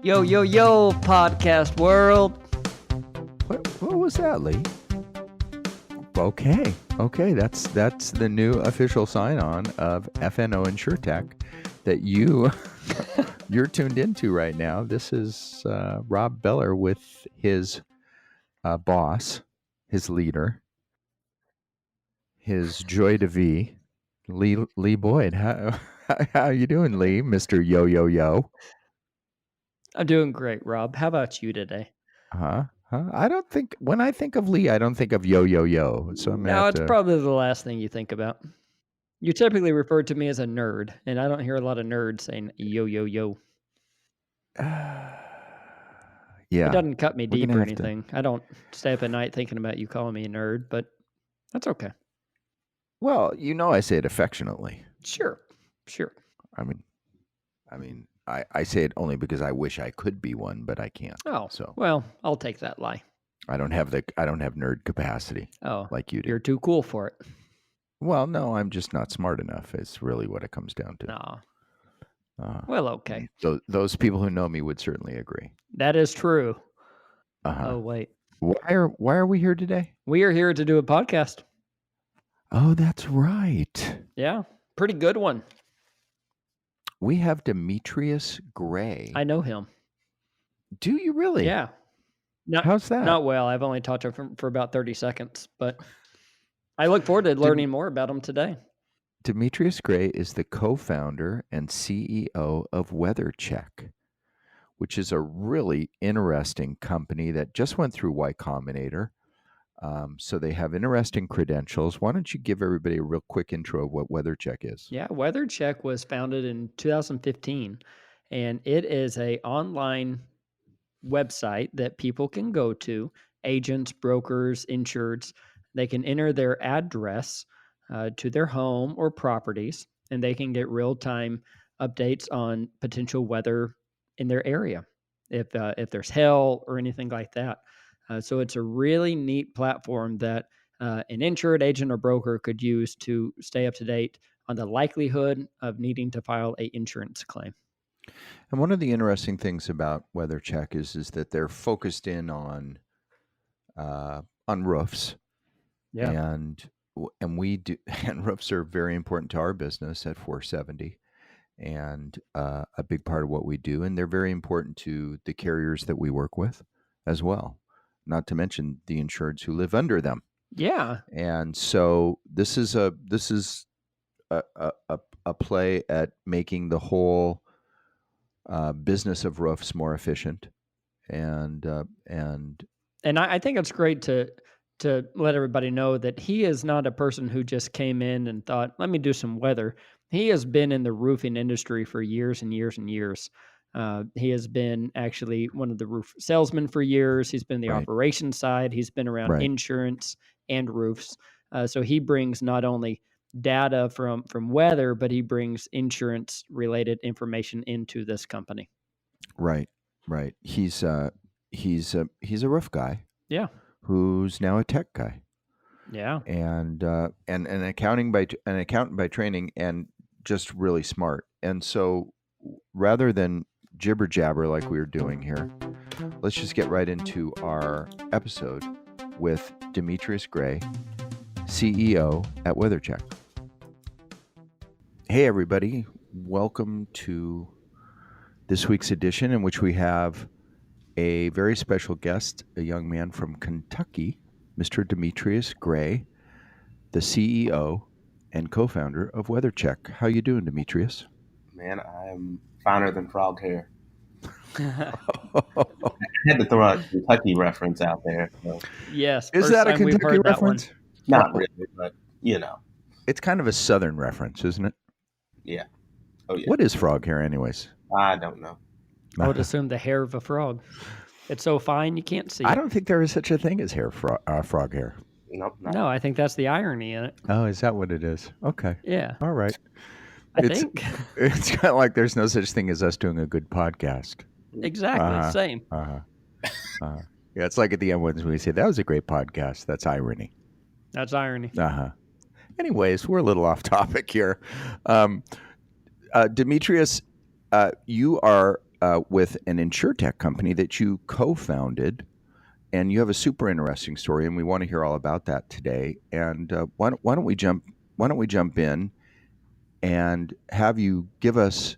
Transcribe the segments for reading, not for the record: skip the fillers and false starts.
Yo, yo, yo, podcast world. What was that, Lee? Okay, that's the new official sign-on of FNO InsureTech that you're tuned into right now. This is Rob Beller with his boss, his leader, his joy de vie, Lee Boyd. How are you doing, Lee, Mr. Yo Yo Yo? I'm doing great, Rob. How about you today? Huh? I don't think, when I think of Lee, I don't think of Yo Yo Yo. So I'm gonna No, have it's to. probably the last thing you think about. You typically refer to me as a nerd, and I don't hear a lot of nerds saying yo, yo, yo. It Yeah, doesn't cut me we're deep gonna or have to. anything. I don't stay up at night thinking about you calling me a nerd, but that's okay. Well, I say it affectionately. Sure. I mean, I say it only because I wish I could be one, but I can't. Oh, So well, I'll take that lie. I don't have nerd capacity Oh, like you do. you're too cool for it. Well, no, I'm just not smart enough. It's really what it comes down to. No. Well, okay. Those people who know me would certainly agree. That is true. Uh-huh. Oh, wait. Why are we here today? We are here to do a podcast. Oh, that's right. Yeah, pretty good one. We have Demetrius Gray. I know him. Do you really? Yeah. How's that? Not well. I've only talked to him for about 30 seconds, but I look forward to learning more about him today. Demetrius Gray is the co-founder and CEO of WeatherCheck, which is a really interesting company that just went through Y Combinator. So they have interesting credentials. Why don't you give everybody a real quick intro of what WeatherCheck is? Yeah, WeatherCheck was founded in 2015, and it is an online website that people can go to, agents, brokers, insureds. They can enter their address to their home or properties, and they can get real-time updates on potential weather in their area, if there's hail or anything like that. So it's a really neat platform that an insured agent or broker could use to stay up to date on the likelihood of needing to file an insurance claim. And one of the interesting things about WeatherCheck is that they're focused in on roofs. Yeah. And we do, and roofs are very important to our business at 470, and a big part of what we do. And they're very important to the carriers that we work with as well, not to mention the insureds who live under them. Yeah. And so this is a play at making the whole business of roofs more efficient. And I think it's great to let everybody know that he is not a person who just came in and thought, let me do some weather. He has been in the roofing industry for years and years and years. He has been actually one of the roof salesmen for years. He's been in the Right. operations side. He's been around Right. insurance and roofs. So he brings not only data from weather, but he brings insurance related information into this company. Right. He's a roof guy. Yeah. Who's now a tech guy. Yeah. And an accountant by training, and just really smart. And so rather than jibber jabber like we were doing here, let's just get right into our episode with Demetrius Gray, CEO at WeatherCheck. Hey everybody, welcome to this week's edition, in which we have a very special guest, a young man from Kentucky, Mr. Demetrius Gray, the CEO and co-founder of WeatherCheck. How you doing, Demetrius? Man, I'm finer than frog hair. I had to throw a Kentucky reference out there. So. Yes. Is that a Kentucky reference? Not really, but It's kind of a Southern reference, isn't it? Yeah. Oh yeah. What is frog hair, anyways? I don't know. I would assume the hair of a frog. It's so fine you can't see it. I don't think there is such a thing as frog hair. Nope. No, I think that's the irony in it. Oh, is that what it is? Okay. Yeah. All right. I think. It's kind of like there's no such thing as us doing a good podcast. Exactly. Same. Yeah, it's like at the end when we say, that was a great podcast. That's irony. That's irony. Anyways, we're a little off topic here. Demetrius, you are with an InsureTech company that you co-founded, and you have a super interesting story, and we want to hear all about that today. And why don't we jump? Why don't we jump in and have you give us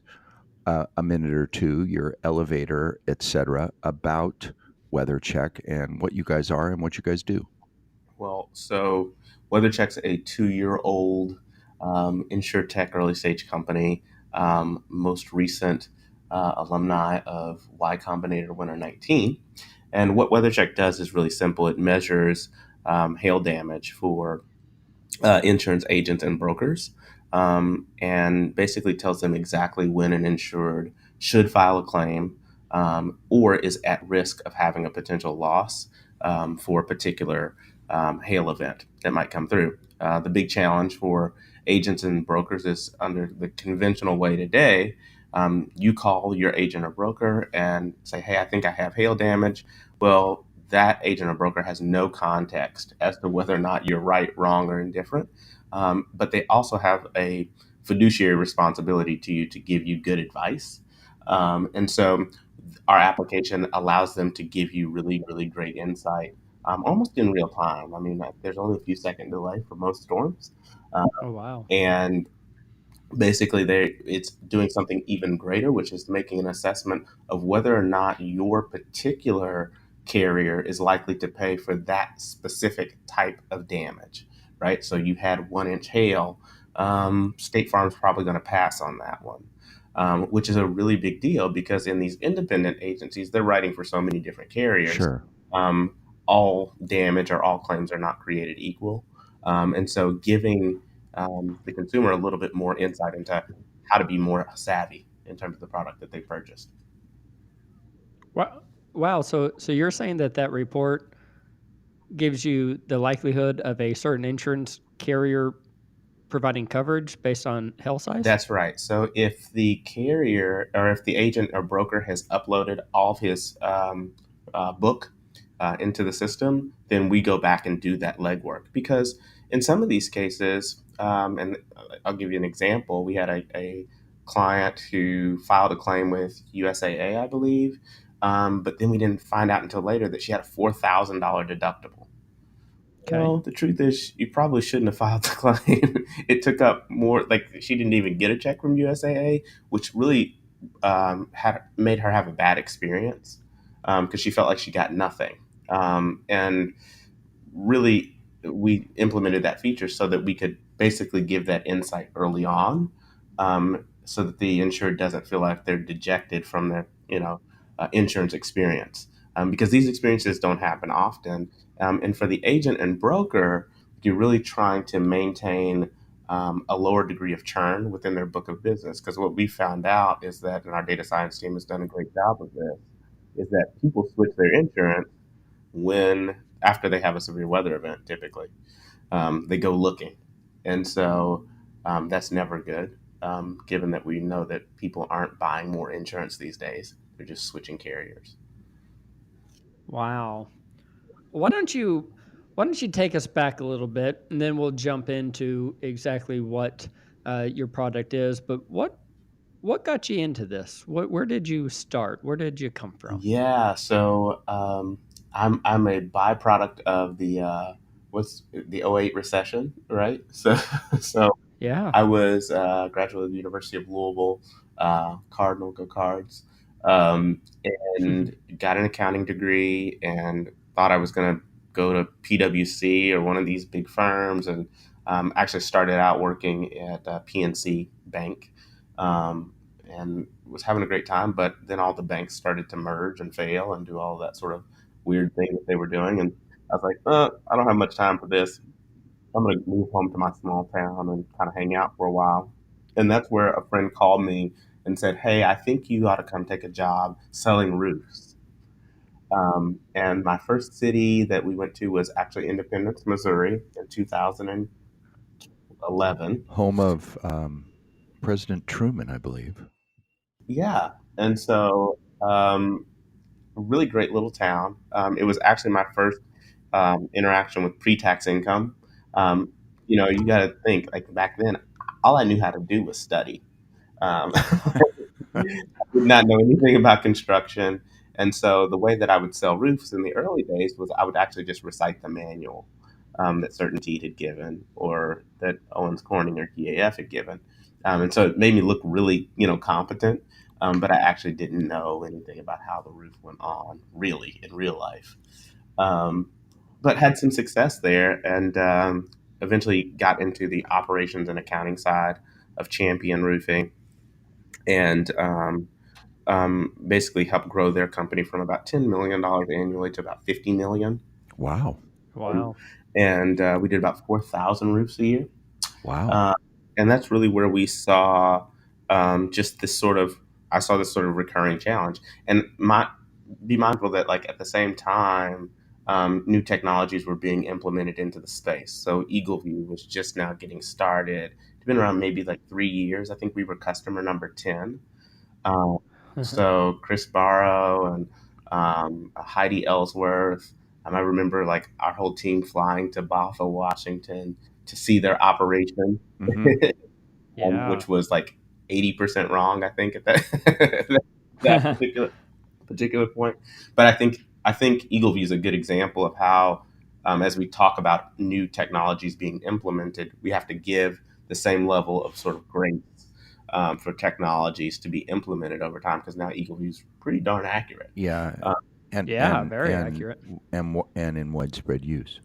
a minute or two, your elevator, etc., about WeatherCheck and what you guys are and what you guys do. Well, so WeatherCheck's a 2-year-old InsureTech early stage company, most recent alumni of Y Combinator Winter 19. And what WeatherCheck does is really simple. It measures hail damage for insurance agents and brokers, and basically tells them exactly when an insured should file a claim, or is at risk of having a potential loss for a particular hail event that might come through. The big challenge for agents and brokers is under the conventional way today. You call your agent or broker and say, "Hey, I think I have hail damage." Well, that agent or broker has no context as to whether or not you're right, wrong, or indifferent. But they also have a fiduciary responsibility to you to give you good advice. And so our application allows them to give you really, really great insight, almost in real time. I mean, there's only a few second delay for most storms. Uh, Oh, wow. and basically it's doing something even greater, which is making an assessment of whether or not your particular carrier is likely to pay for that specific type of damage, right? So you had 1 inch hail. State Farm's probably going to pass on that one, which is a really big deal because in these independent agencies, they're writing for so many different carriers. Sure. um, all damage or all claims are not created equal, and so giving the consumer a little bit more insight into how to be more savvy in terms of the product that they purchased. Wow. Wow. So you're saying that that report gives you the likelihood of a certain insurance carrier providing coverage based on hail size? That's right. So if the carrier or if the agent or broker has uploaded all of his book into the system, then we go back and do that legwork. Because in some of these cases, and I'll give you an example, we had a client who filed a claim with USAA, I believe, but then we didn't find out until later that she had a $4,000 deductible. Okay. Well, the truth is, you probably shouldn't have filed the claim. It took up more, like she didn't even get a check from USAA, which really had made her have a bad experience because she felt like she got nothing. And really, we implemented that feature so that we could basically give that insight early on, so that the insured doesn't feel like they're dejected from their, insurance experience, because these experiences don't happen often. And for the agent and broker, you're really trying to maintain a lower degree of churn within their book of business. Because what we found out is that, and our data science team has done a great job of this, is that people switch their insurance when after they have a severe weather event. Typically, they go looking, and so that's never good. Given that we know that people aren't buying more insurance these days, they're just switching carriers. Wow. Why don't you take us back a little bit, and then we'll jump into exactly what your product is. But what got you into this? Where did you start? Where did you come from? Yeah, so I'm a byproduct of the what's the '08 recession, right? So Yeah. I was a graduate of the University of Louisville, Cardinal, go Cards, um, and got an accounting degree and thought I was going to go to PwC or one of these big firms, and actually started out working at PNC Bank, and was having a great time. But then all the banks started to merge and fail and do all that sort of weird thing that they were doing, and I was like, I don't have much time for this. I'm going to move home to my small town and kind of hang out for a while. And that's where a friend called me and said, "Hey, I think you ought to come take a job selling roofs." And my first city that we went to was actually Independence, Missouri in 2011. Home of President Truman, I believe. Yeah. And so, a really great little town. It was actually my first interaction with pre tax income. Um, you got to think like back then, all I knew how to do was study. Um, did not know anything about construction. And so the way that I would sell roofs in the early days was I would actually just recite the manual that Certainty had given or that Owens Corning or GAF had given. And so it made me look really, competent. But I actually didn't know anything about how the roof went on really in real life. Um, but had some success there and eventually got into the operations and accounting side of Champion Roofing and basically helped grow their company from about $10 million annually to about 50 million. Wow. Um, Wow. and we did about 4,000 roofs a year. Wow. Uh, and that's really where we saw just this sort of, I saw this sort of recurring challenge. And be mindful that, like, at the same time, new technologies were being implemented into the space. So Eagle View was just now getting started. It's been around maybe like 3 years. I think we were customer number 10. Um, so Chris Barrow and Heidi Ellsworth. I remember like our whole team flying to Bothell, Washington to see their operation, Hmm. Yeah. which was like 80% wrong, I think, at that that particular point. But I think Eagleview is a good example of how, as we talk about new technologies being implemented, we have to give the same level of sort of grace for technologies to be implemented over time because now Eagleview is pretty darn accurate. Yeah. Uh, And Yeah, very accurate. and in widespread use.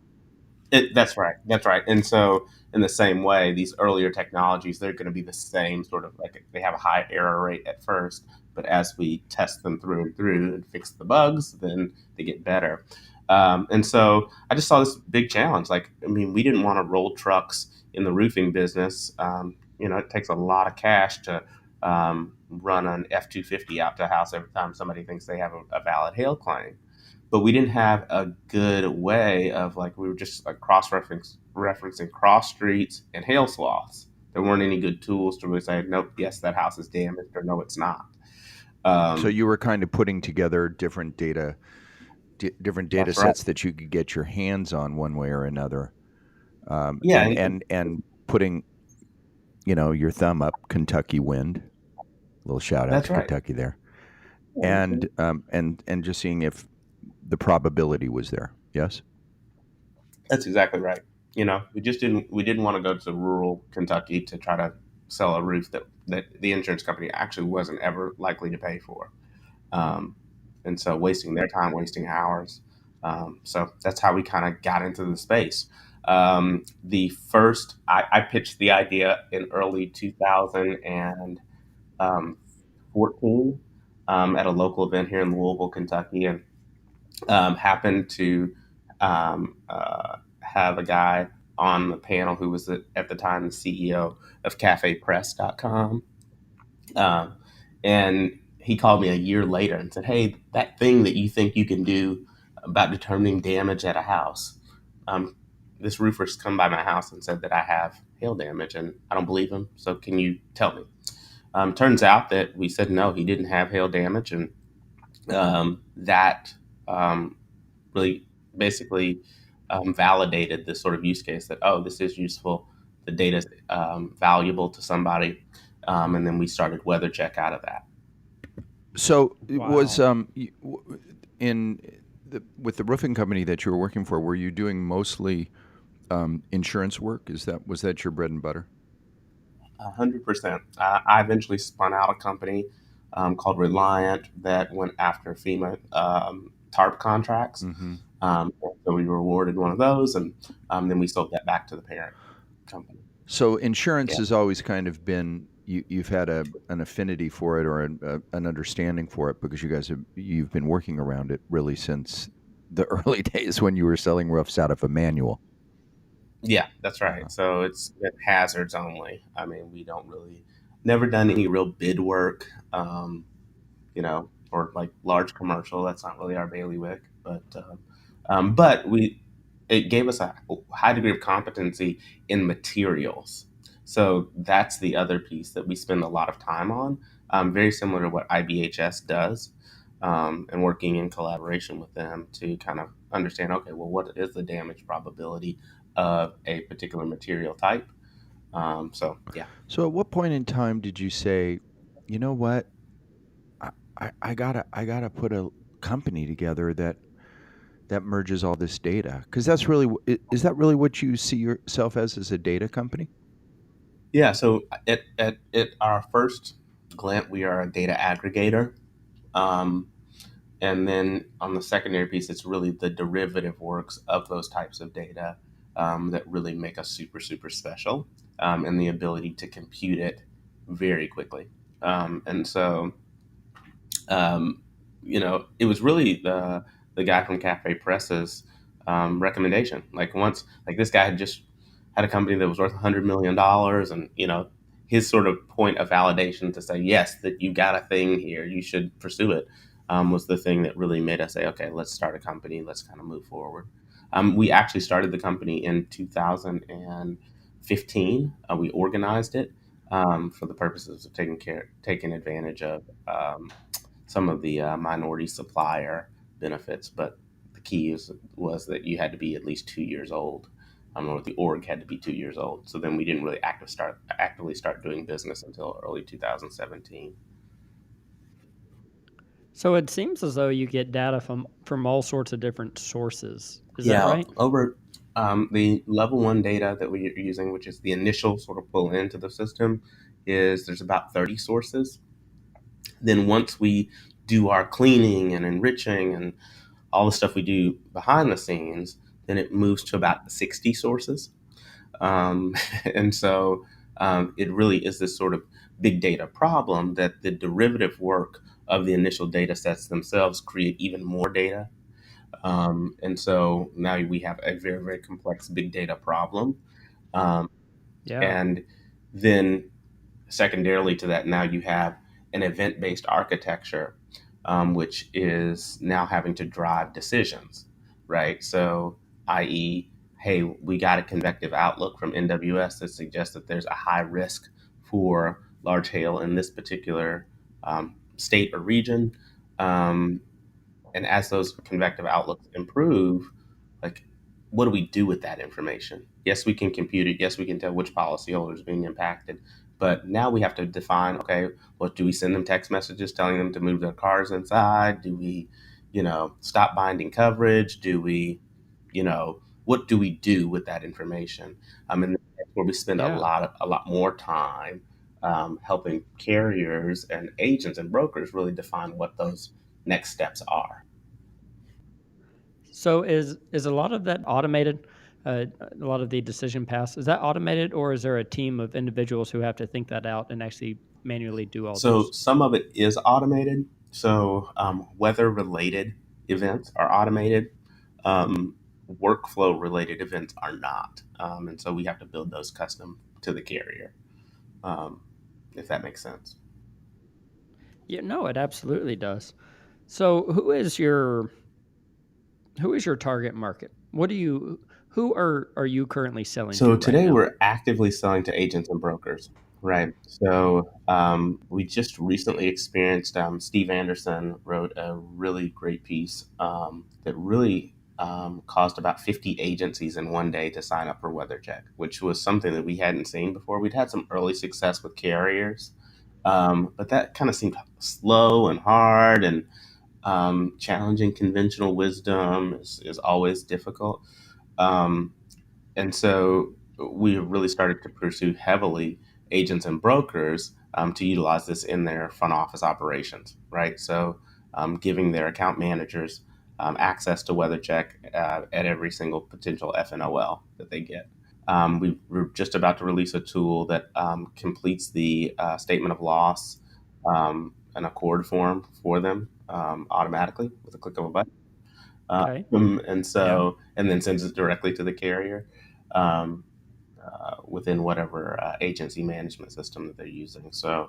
That's right. That's right. And so, in the same way, these earlier technologies, they're going to be the same sort of like they have a high error rate at first, but as we test them through and through and fix the bugs, then they get better. And so, I just saw this big challenge. Like, I mean, we didn't want to roll trucks in the roofing business. It takes a lot of cash to run an F-250 out to a house every time somebody thinks they have a valid hail claim, but we didn't have a good way of, like, we were just like referencing cross streets and hail swaths. There weren't any good tools to really say, nope, yes, that house is damaged, or no, it's not. So Um, you were kind of putting together different data that's right. sets that you could get your hands on one way or another, Yeah, and putting your thumb up. Kentucky wind. Little shout out that's to right. Kentucky there, Mhm. and just seeing if the probability was there. Yes. That's exactly right. We didn't want to go to rural Kentucky to try to sell a roof that the insurance company actually wasn't ever likely to pay for. um, and so wasting their time, wasting ours. So that's how we kind of got into the space. The first, I pitched the idea in early 2014 at a local event here in Louisville, Kentucky, and happened to have a guy on the panel who was at the time the CEO of CafePress.com. Um, and he called me a year later and said, "Hey, that thing that you think you can do about determining damage at a house, um, this roofer's come by my house and said that I have hail damage, and I don't believe him. So can you tell me?" Turns out that we said no, he didn't have hail damage, and that um, really basically validated this sort of use case that, oh, this is useful. The data is valuable to somebody, and then we started WeatherCheck out of that. So it was Wow. in with the roofing company that you were working for. Were you doing mostly insurance work? Was that your bread and butter? 100%. I eventually spun out a company called Reliant that went after FEMA TARP contracts. Hmm. So we were awarded one of those, and then we sold that back to the parent company. So insurance Yeah, has always kind of been you've had an affinity for it or an understanding for it because you've been working around it really since the early days when you were selling roofs out of a manual. yeah, that's Uh, right. So it's hazards only. I mean, we don't really, never done any real bid work. Or like large commercial. That's not really our bailiwick, but it gave us a high degree of competency in materials. So that's the other piece that we spend a lot of time on, very similar to what IBHS does, and working in collaboration with them to kind of understand, okay, well, what is the damage probability of a particular material type? So yeah. so at what point in time did you say, you know what? I gotta put a company together that merges all this data, because that's really is that really what you see yourself as a data company? Yeah. So at our first glance, we are a data aggregator. Um, And then on the secondary piece, it's really the derivative works of those types of data that really make us super, super special, and the ability to compute it very quickly. And so um, it was really the guy from Cafe Press's recommendation. Like once, like this guy had just had a company that was worth $100 million, and his sort of point of validation to say yes, that you got a thing here, you should pursue it, was the thing that really made us say, okay, let's start a company, let's kind of move forward. We actually started the company in 2015. We organized it for the purposes of taking advantage of some of the minority supplier benefits, but the key was that you had to be at least 2 years old. Or the org had to be 2 years old. So then we didn't really actively start doing business until early 2017. So it seems as though you get data from all sorts of different sources. Is that Yeah, right? over the level one data that we're using, which is the initial sort of pull into the system, is there's about 30 sources. Then once we do our cleaning and enriching and all the stuff we do behind the scenes, then it moves to about 60 sources. Um, and so it really is this sort of big data problem that the derivative work of the initial data sets themselves create even more data. And so now we have a very, very complex big data problem. Um, Yeah. and then secondarily to that, now you have an event-based architecture, which is now having to drive decisions, right? So, i.e., hey, we got a convective outlook from NWS that suggests that there's a high risk for large hail in this particular state or region. Um, and as those convective outlooks improve, like, what do we do with that information? Yes, we can compute it. Yes, we can tell which policyholder is being impacted. But now we have to define, okay, well, do we send them text messages telling them to move their cars inside? Do we, stop binding coverage? Do we, what do we do with that information? And that's where we spend Yeah. a lot more time helping carriers and agents and brokers really define what those next steps are. So is a lot of that automated? A lot of the decision paths, is that automated, or is there a team of individuals who have to think that out and actually manually do all So those? some of it is automated. So weather related events are automated. Um, Workflow related events are not. And so we have to build those custom to the carrier, um, if that makes sense. Yeah, no, it absolutely does. So who is your target market? Who are you currently selling So to right today now? we're actively selling to agents and brokers, right? So we just recently experienced, Steve Anderson wrote a really great piece that really caused about 50 agencies in one day to sign up for WeatherCheck, which was something that we hadn't seen before. We'd had some early success with carriers, but that kind of seemed slow and hard, and challenging conventional wisdom is always difficult. Um, and so we really started to pursue heavily agents and brokers to utilize this in their front office operations, right? So giving their account managers access to WeatherCheck at every single potential FNOL that they get. We're just about to release a tool that completes the statement of loss and accord form for them automatically with a click of a button. Okay. And Yeah. so, and then sends it directly to the carrier um, within whatever agency management system that they're using. So,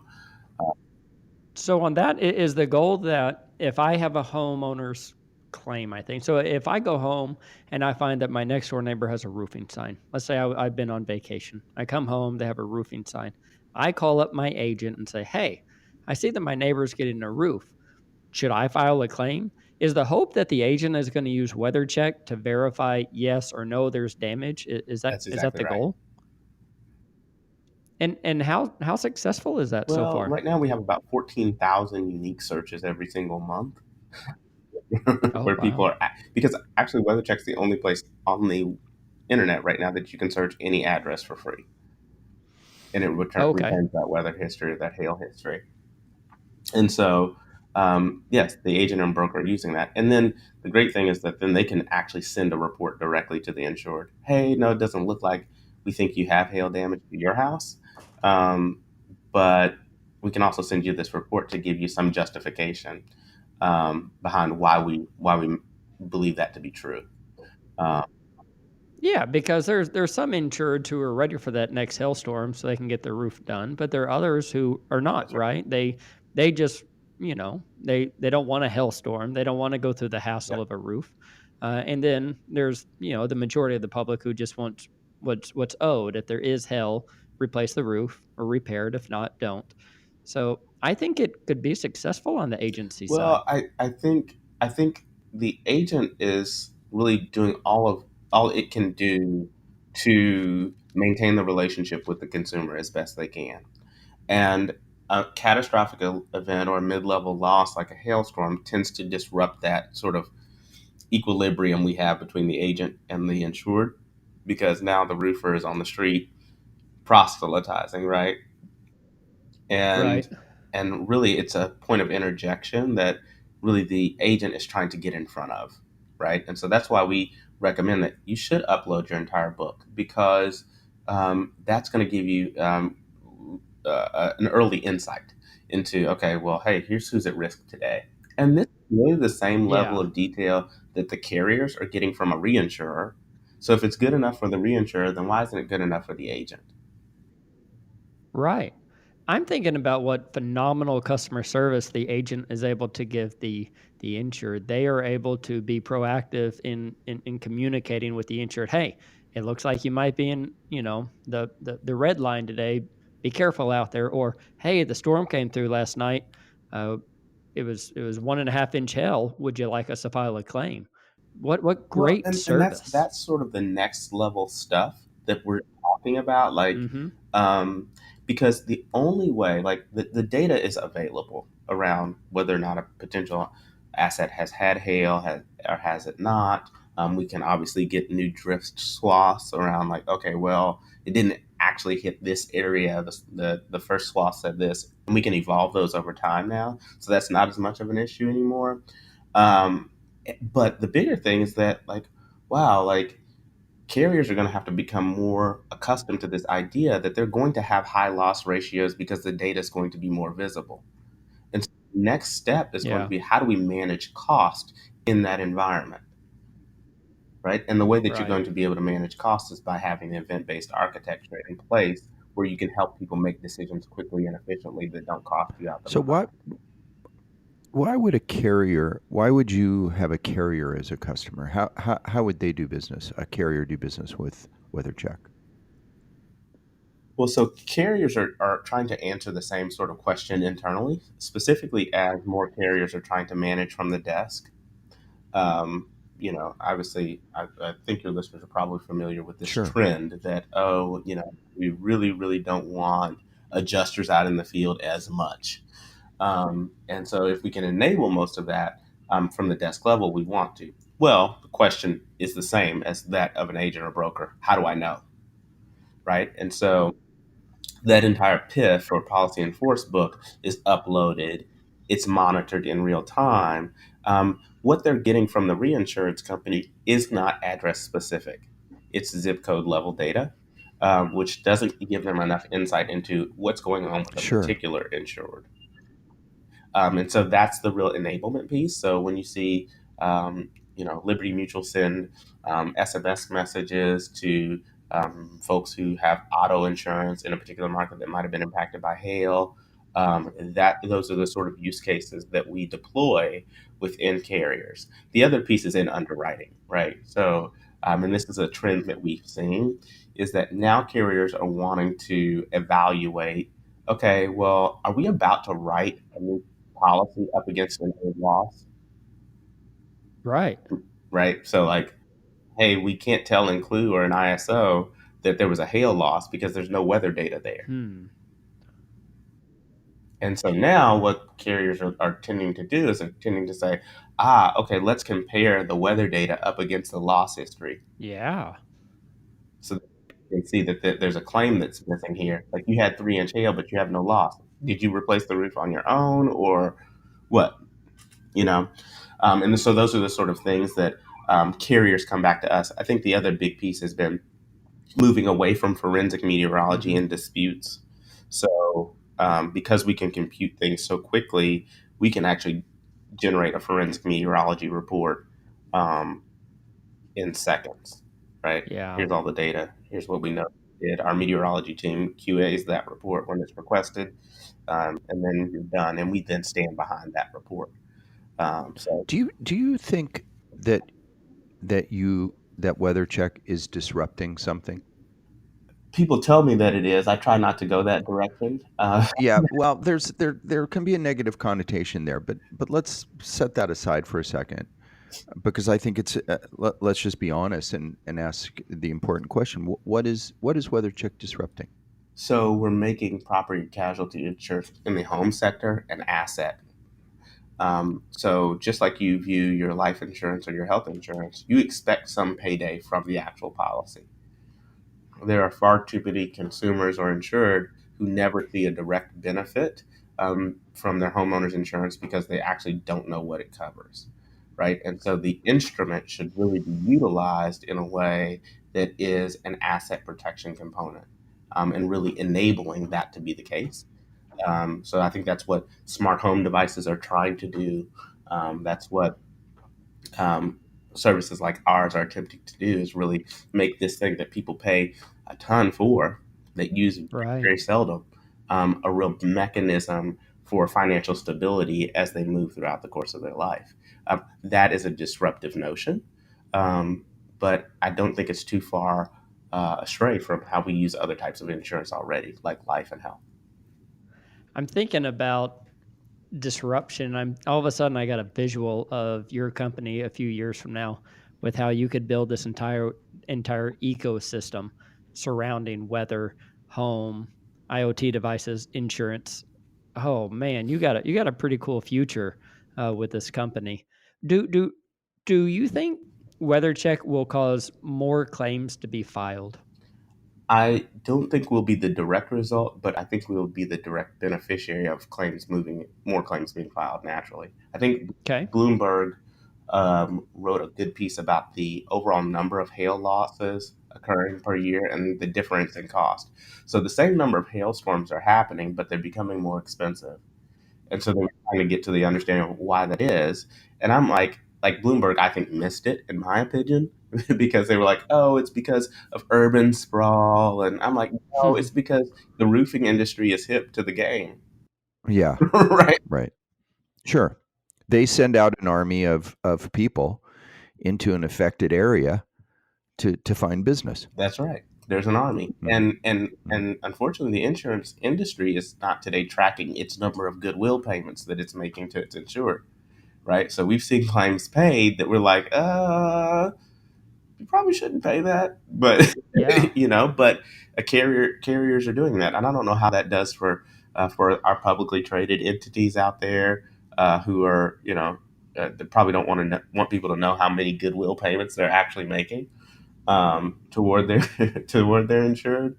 So on that, is the goal that if I have a homeowner's claim, I think so. If I go home and I find that my next door neighbor has a roofing sign, let's say I've been on vacation, I come home, they have a roofing sign. I call up my agent and say, "Hey, I see that my neighbor's getting a roof. Should I file a claim?" Is the hope that the agent is going to use WeatherCheck to verify yes or no there's damage? Is that that's is that exactly the right. goal? And how successful is that so Well, far? right now we have about 14,000 unique searches every single month Oh, where people wow. are because actually WeatherCheck's the only place on the internet right now that you can search any address for free, and it Okay. returns that weather history or that hail history. And so, yes, the agent and broker are using that. And then the great thing is that then they can actually send a report directly to the insured. Hey, no, it doesn't look like we think you have hail damage to your house, um, but we can also send you this report to give you some justification behind why we believe that to be true. Uh, Yeah, because there's some insureds who are ready for that next hailstorm so they can get their roof done, but there are others who are not, that's right. right? They just, they don't want a hailstorm. They don't want to go through the hassle Yep. of a roof. And then there's, the majority of the public who just wants what's owed. If there is hail, replace the roof or repair it. If not, don't. So I think it could be successful on the agency side. Well, I think the agent is really doing all it can do to maintain the relationship with the consumer as best they can. And a catastrophic event or a mid-level loss like a hailstorm tends to disrupt that sort of equilibrium we have between the agent and the insured because now the roofer is on the street proselytizing, right? and Right. and really it's a point of interjection that really the agent is trying to get in front of, right? And so that's why we recommend that you should upload your entire book because that's going to give you an early insight into, okay, well, hey, here's who's at risk today. And this is really the same level Yeah. of detail that the carriers are getting from a reinsurer. So if it's good enough for the reinsurer, then why isn't it good enough for the agent? Right. I'm thinking about what phenomenal customer service the agent is able to give the insured. They are able to be proactive in communicating with the insured. Hey, it looks like you might be in, the red line today. Be careful out there. Or hey, the storm came through last night. Uh, it was 1.5 inch hail. Would you like us to file a claim? What Well, great and that's service. that's sort of the next level stuff that we're talking about, like, Mm-hmm. um, because the only way, like, the data is available around whether or not a potential asset has had hail, or has it not. We can obviously get new drift swaths around, like, okay, well, it didn't actually hit this area. The first swath said this, and we can evolve those over time now, so that's not as much of an issue anymore. Um, but the bigger thing is that, like, wow, like, carriers are going to have to become more accustomed to this idea that they're going to have high loss ratios because the data is going to be more visible. And so the next step is going to Yeah. be, how do we manage cost in that environment, right? And the way that you're Right. going to be able to manage cost is by having event-based architecture in place where you can help people make decisions quickly and efficiently that don't cost you out the So behind. why would you have a carrier as a customer? How would they do business? A carrier do business with WeatherCheck? Well, so carriers are trying to answer the same sort of question internally, specifically as more carriers are trying to manage from the desk. Obviously, I think your listeners are probably familiar with this Sure. trend that, oh, we really, really don't want adjusters out in the field as much. And so, if we can enable most of that from the desk level, we want to. Well, the question is the same as that of an agent or broker. How do I know? Right. And so, that entire PIF or policy enforced book is uploaded. It's monitored in real time. What they're getting from the reinsurance company is not address specific. It's zip code level data, which doesn't give them enough insight into what's going on with a Sure. particular insured. And so that's the real enablement piece. So when you see, Liberty Mutual send SMS messages to folks who have auto insurance in a particular market that might have been impacted by hail, that those are the sort of use cases that we deploy within carriers. The other piece is in underwriting, right? So, and this is a trend that we've seen, is that now carriers are wanting to evaluate, okay, well, are we about to write a new policy up against an old loss, Right. right? So, like, hey, we can't tell in Clue or an ISO that there was a hail loss because there's no weather data there. Hmm. And so now what carriers are tending to do is they're tending to say, okay, let's compare the weather data up against the loss history. Yeah. So that you can see that there's a claim that's missing here. Like you had 3-inch hail, but you have no loss. Did you replace the roof on your own or what? You know? And so those are the sort of things that carriers come back to us. I think the other big piece has been moving away from forensic meteorology Hmm. and disputes. So because we can compute things so quickly, we can actually generate a forensic meteorology report um, in seconds, right? Yeah. Here's all the data. Here's what we know. Did our meteorology team QAs that report when it's requested, and then you're done, and we then stand behind that report. So Do you think that that WeatherCheck is disrupting something? people tell me that it is. I try not to go that direction. Yeah, well, there can be a negative connotation there, but let's set that aside for a second because I think it's let's just be honest and ask the important question: what is WeatherCheck disrupting? So we're making property casualty insurance in the home sector an asset. So just like you view your life insurance or your health insurance, you expect some payday from the actual policy. There are far too many consumers or insured who never see a direct benefit from their homeowner's insurance because they actually don't know what it covers, right? And so the instrument should really be utilized in a way that is an asset protection component and really enabling that to be the case. So I think that's what smart home devices are trying to do. That's what um, services like ours are attempting to do is really make this thing that people pay a ton for, that use very, Right. very seldom, a real mechanism for financial stability as they move throughout the course of their life. That is a disruptive notion, um, but I don't think it's too far astray from how we use other types of insurance already, like life and health. I'm thinking about disruption. I'm all of a sudden I got a visual of your company a few years from now with how you could build this entire ecosystem surrounding weather, home, IoT devices, insurance. Oh man, you got a pretty cool future with this company. Do do do you think WeatherCheck will cause more claims to be filed? I don't think we'll be the direct result, but I think we'll be the direct beneficiary of more claims being filed naturally. I think Okay. Bloomberg wrote a good piece about the overall number of hail losses occurring per year and the difference in cost. So the same number of hailstorms are happening, but they're becoming more expensive. And so they were trying to get to the understanding of why that is. And I'm like Bloomberg, I think missed it in my opinion, because they were like, oh, it's because of urban sprawl. And I'm like, no, it's because the roofing industry is hip to the game, Yeah, right? right. Sure. They send out an army of people into an affected area to find business. That's right. There's an army. Mhm, And unfortunately the insurance industry is not today tracking its number of goodwill payments that it's making to its insured. Right. So we've seen claims paid that we're like, you probably shouldn't pay that, but Yeah. but carriers are doing that, and I don't know how that does for our publicly traded entities out there who are that probably don't want people to know how many goodwill payments they're actually making toward their toward their insured,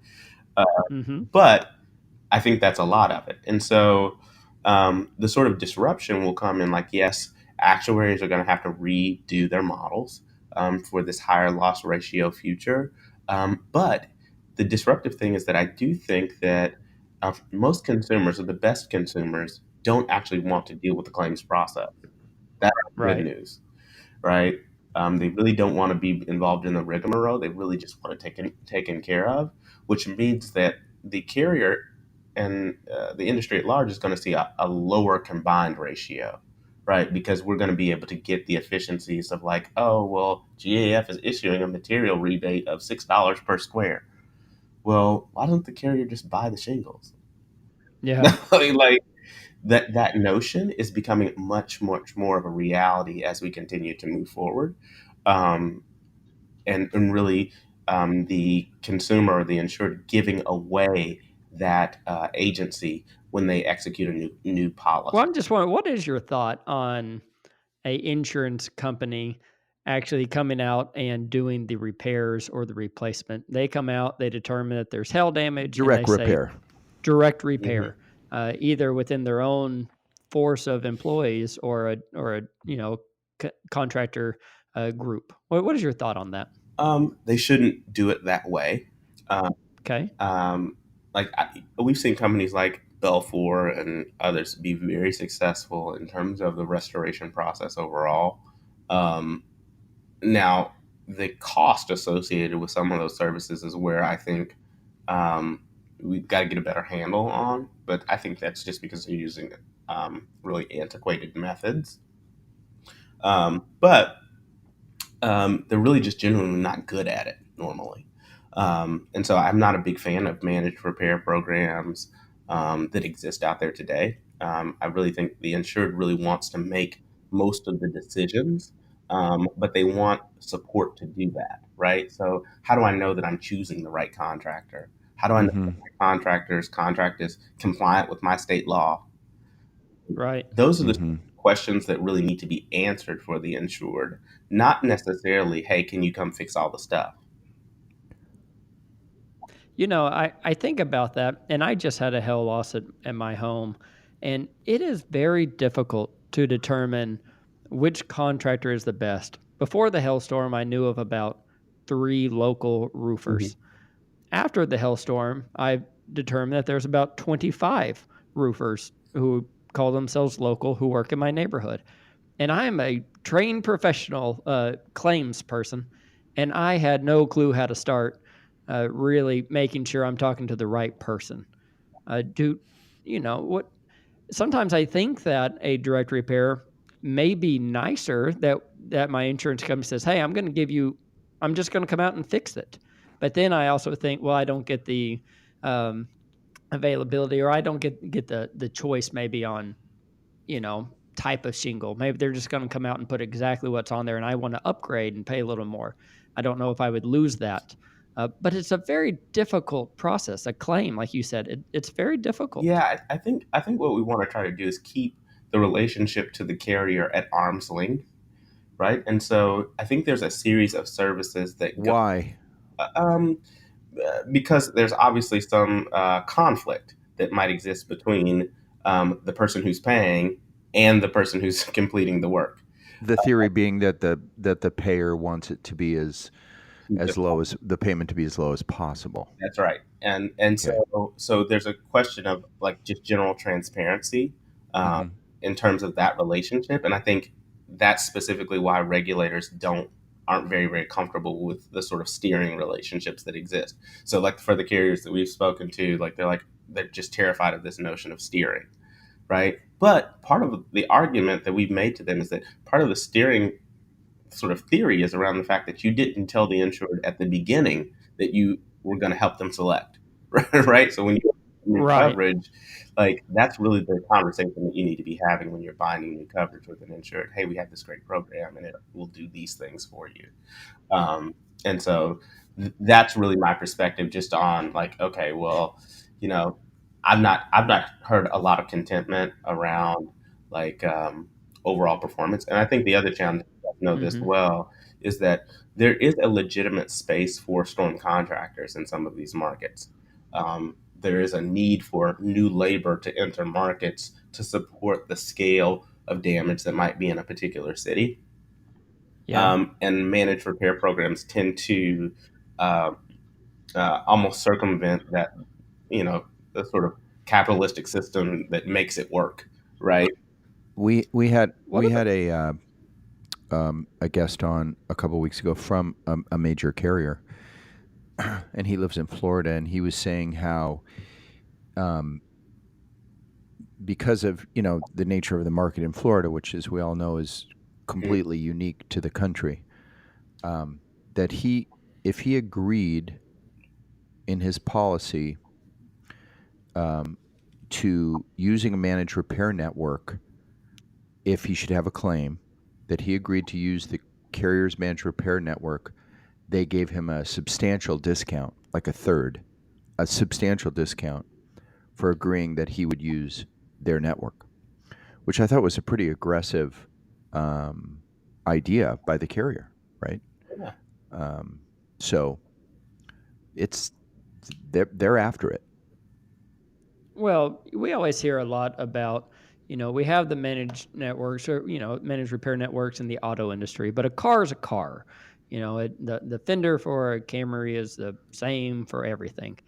uh, Hmm. but I think that's a lot of it. And so the sort of disruption will come in like, yes, actuaries are going to have to redo their models for this higher loss ratio future. But the disruptive thing is that I do think that most consumers, or the best consumers, don't actually want to deal with the claims process. That's good Right. news, right? They really don't want to be involved in the rigmarole. They really just want to taken care of, which means that the carrier and the industry at large is going to see a lower combined ratio, right? Because we're going to be able to get the efficiencies of like, oh, well, GAF is issuing a material rebate of $6 per square. Well, why doesn't the carrier just buy the shingles? Yeah. Like that notion is becoming much more of a reality as we continue to move forward. Um, and really the consumer or the insured giving away that agency when they execute a new Well, policy. I'm just wondering, what is your thought on a insurance company actually coming out and doing the repairs or the replacement? They come out, they determine that there's hail damage, and they Direct say repair. direct Mhm. repair, either within their own force of employees or a contractor group. What is your thought on that? They shouldn't do it that way. Um, Okay. um, we've seen companies like Belfour and others be very successful in terms of the restoration process overall. Um, Now, the cost associated with some of those services is where I think um, we've got to get a better handle on. But I think that's just because they're using really antiquated methods. But they're really just genuinely not good at it normally. And so I'm not a big fan of managed repair programs that exist out there today. I really think the insured really wants to make most of the decisions, but they want support to do that, right? So, how do I know that I'm choosing the right contractor? How do I know that Hmm. my contractor's contract is compliant with my state law? Right. Those are the Hmm. questions that really need to be answered for the insured, not necessarily, hey, can you come fix all the stuff? I think about that, and I just had a hail loss at my home, and it is very difficult to determine which contractor is the best. Before the hailstorm, I knew of about three local Mhm. roofers. After the hailstorm, I determined that there's about 25 roofers who call themselves local who work in my neighborhood. And I am a trained professional claims person, and I had no clue how to start really making sure I'm talking to the right person. Do what? Sometimes I think that a direct repair may be nicer that my insurance company says, "Hey, I'm just going to come out and fix it." But then I also think, well, I don't get the um, availability, or I don't get the choice maybe on type of shingle. Maybe they're just going to come out and put exactly what's on there, and I want to upgrade and pay a little more. I don't know if I would lose that. But it's a very difficult process. A claim, like you said, it's very difficult. Yeah, I think what we want to try to do is keep the relationship to the carrier at arm's length, right? And so I think there's a series of services that go Why? um, because there's obviously some conflict that might exist between the person who's paying and the person who's completing the work. The theory being that the payer wants it to be as Just low as the payment to be as low as possible. That's right. And Okay. so there's a question of like just general transparency um, Hmm. in terms of that relationship, and I think that's specifically why regulators aren't very comfortable with the sort of steering relationships that exist. So like for the carriers that we've spoken to, they're just terrified of this notion of steering, right? But part of the argument that we've made to them is that part of the steering sort of theory is around the fact that you didn't tell the insured at the beginning that you were going to help them select, right? So when you new Right. coverage, like that's really the conversation that you need to be having when you're buying new coverage with an insured. Hey, we have this great program and it will do these things for you. Um, and so that's really my perspective just on like, okay, well, you know, I've not heard a lot of contentment around like overall performance. And I think the other challenge, I know this Hmm. well, is that there is a legitimate space for storm contractors in some of these markets. There is a need for new labor to enter markets to support the scale of damage that might be in a particular city, Yeah. and managed repair programs tend to uh, almost circumvent that, the sort of capitalistic system that makes it work, right? We had What we about? had a guest on a couple weeks ago from a major carrier, and he lives in Florida, and he was saying how um, because of the nature of the market in Florida, which as we all know is Mm, completely unique to the country, um, that if he agreed in his policy um, to using a managed repair network, if he should have a claim, that he agreed to use the carrier's managed repair network, they gave him a substantial discount, like a third, a substantial discount for agreeing that he would use their network, which I thought was a pretty aggressive um, idea by the carrier, right? Yeah. Um, so it's they're after it. Well, we always hear a lot about, we have the managed networks or, managed repair networks in the auto industry, but a car is a car. The fender for a Camry is the same for everything.